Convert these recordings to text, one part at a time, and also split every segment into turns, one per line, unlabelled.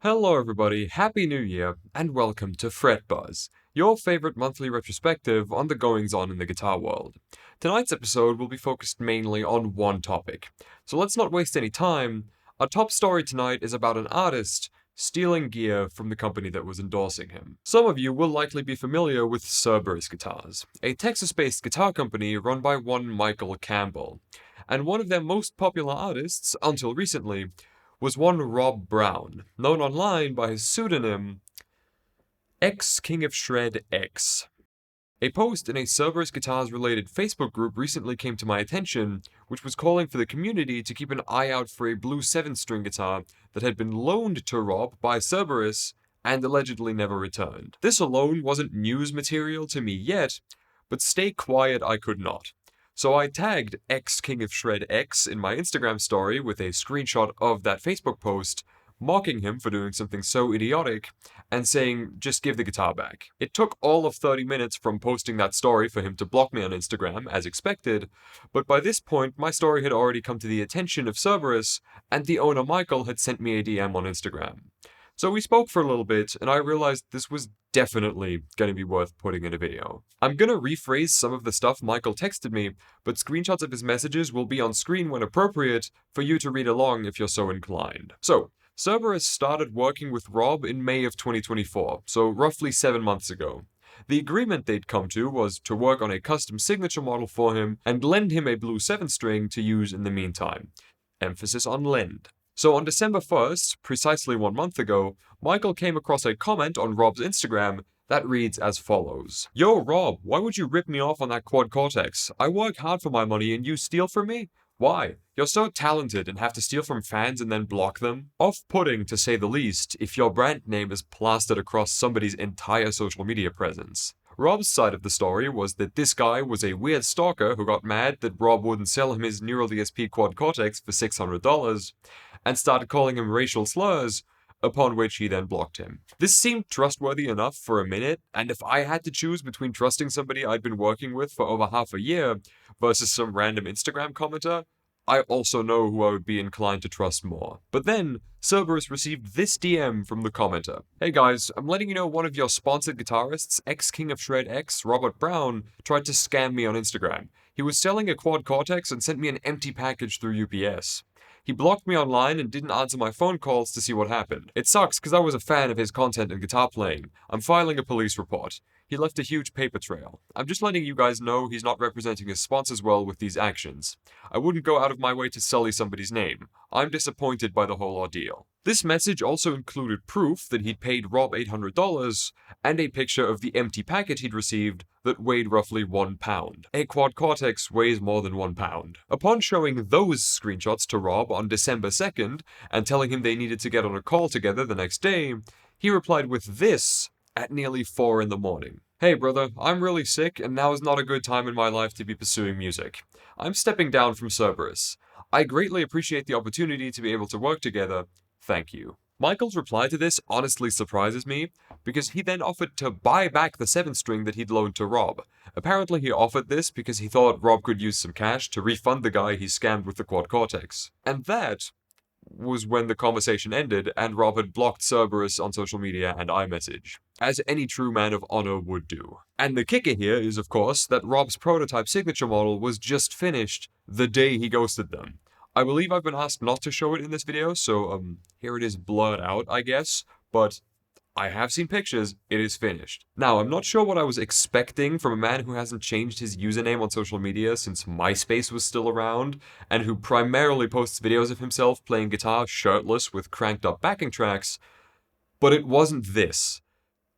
Hello everybody, Happy New Year, and welcome to Fret Buzz, your favorite monthly retrospective on the goings-on in the guitar world. Tonight's episode will be focused mainly on one topic, so let's not waste any time. Our top story tonight is about an artist stealing gear from the company that was endorsing him. Some of you will likely be familiar with Cerberus Guitars, a Texas-based guitar company run by one Michael Campbell, and one of their most popular artists, until recently, was one Rob Brown, known online by his pseudonym X King of Shred X. A post in a Cerberus Guitars related Facebook group recently came to my attention, which was calling for the community to keep an eye out for a blue 7-string guitar that had been loaned to Rob by Cerberus and allegedly never returned. This alone wasn't news material to me yet, but stay quiet I could not. So I tagged X King of Shred X in my Instagram story with a screenshot of that Facebook post, mocking him for doing something so idiotic, and saying, just give the guitar back. It took all of 30 minutes from posting that story for him to block me on Instagram, as expected, but by this point my story had already come to the attention of Cerberus, and the owner Michael had sent me a DM on Instagram. So we spoke for a little bit, and I realized this was definitely going to be worth putting in a video. I'm going to rephrase some of the stuff Michael texted me, but screenshots of his messages will be on screen when appropriate for you to read along if you're so inclined. So, Cerberus started working with Rob in May of 2024, so roughly 7 months ago. The agreement they'd come to was to work on a custom signature model for him and lend him a blue 7-string to use in the meantime. Emphasis on lend. So on December 1st, precisely 1 month ago, Michael came across a comment on Rob's Instagram that reads as follows. Yo Rob, why would you rip me off on that quad cortex? I work hard for my money and you steal from me? Why? You're so talented and have to steal from fans and then block them? Off-putting to say the least if your brand name is plastered across somebody's entire social media presence. Rob's side of the story was that this guy was a weird stalker who got mad that Rob wouldn't sell him his Neural DSP quad cortex for $600, and started calling him racial slurs, upon which he then blocked him. This seemed trustworthy enough for a minute, and if I had to choose between trusting somebody I'd been working with for over half a year versus some random Instagram commenter, I also know who I would be inclined to trust more. But then, Cerberus received this DM from the commenter. Hey guys, I'm letting you know one of your sponsored guitarists, X King of Shred X, Robert Brown, tried to scam me on Instagram. He was selling a quad cortex and sent me an empty package through UPS. He blocked me online and didn't answer my phone calls to see what happened. It sucks because I was a fan of his content and guitar playing. I'm filing a police report. He left a huge paper trail. I'm just letting you guys know he's not representing his sponsors well with these actions. I wouldn't go out of my way to sully somebody's name. I'm disappointed by the whole ordeal. This message also included proof that he'd paid Rob $800 and a picture of the empty packet he'd received that weighed roughly 1 pound. A quad cortex weighs more than 1 pound. Upon showing those screenshots to Rob on December 2nd and telling him they needed to get on a call together the next day, he replied with this at nearly 4 in the morning. Hey brother, I'm really sick and now is not a good time in my life to be pursuing music. I'm stepping down from Cerberus. I greatly appreciate the opportunity to be able to work together. Thank you. Michael's reply to this honestly surprises me, because he then offered to buy back the 7-string that he'd loaned to Rob. Apparently he offered this because he thought Rob could use some cash to refund the guy he scammed with the quad cortex. And that was when the conversation ended and Rob had blocked Cerberus on social media and iMessage, as any true man of honor would do. And the kicker here is, of course, that Rob's prototype signature model was just finished the day he ghosted them. I believe I've been asked not to show it in this video, so here it is blurred out, I guess, but I have seen pictures, it is finished. Now, I'm not sure what I was expecting from a man who hasn't changed his username on social media since MySpace was still around, and who primarily posts videos of himself playing guitar shirtless with cranked up backing tracks, but it wasn't this.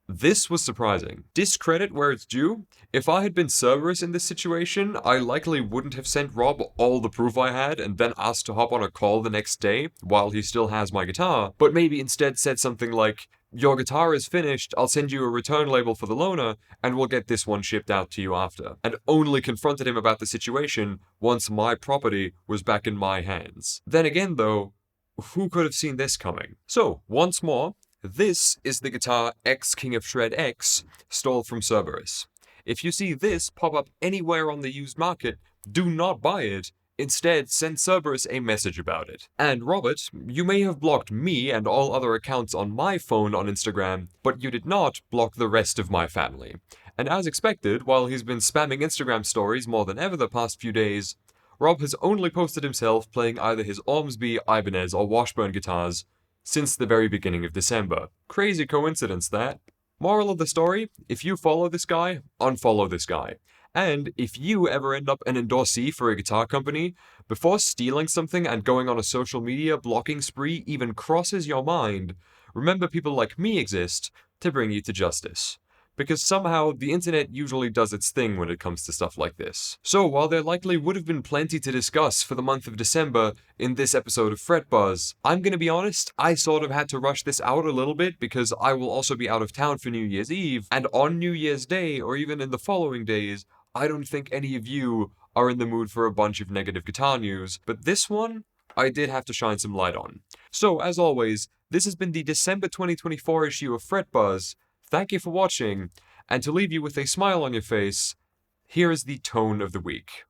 This was surprising. Discredit where it's due. If I had been Cerberus in this situation, I likely wouldn't have sent Rob all the proof I had and then asked to hop on a call the next day while he still has my guitar, but maybe instead said something like, your guitar is finished, I'll send you a return label for the loaner, and we'll get this one shipped out to you after. And only confronted him about the situation once my property was back in my hands. Then again though, who could have seen this coming? So, once more, this is the guitar X King of Shred X stole from Cerberus. If you see this pop up anywhere on the used market, do not buy it. Instead, send Cerberus a message about it. And Robert, you may have blocked me and all other accounts on my phone on Instagram, but you did not block the rest of my family. And as expected, while he's been spamming Instagram stories more than ever the past few days, Rob has only posted himself playing either his Ormsby, Ibanez, or Washburn guitars since the very beginning of December. Crazy coincidence, that. Moral of the story, if you follow this guy, unfollow this guy. And if you ever end up an endorsee for a guitar company, before stealing something and going on a social media blocking spree even crosses your mind, remember people like me exist to bring you to justice. Because somehow the internet usually does its thing when it comes to stuff like this. So while there likely would have been plenty to discuss for the month of December in this episode of Fret Buzz, I'm gonna be honest, I sort of had to rush this out a little bit because I will also be out of town for New Year's Eve, and on New Year's Day, or even in the following days, I don't think any of you are in the mood for a bunch of negative guitar news, but this one, I did have to shine some light on. So, as always, this has been the December 2024 issue of Fret Buzz. Thank you for watching, and to leave you with a smile on your face, here is the tone of the week.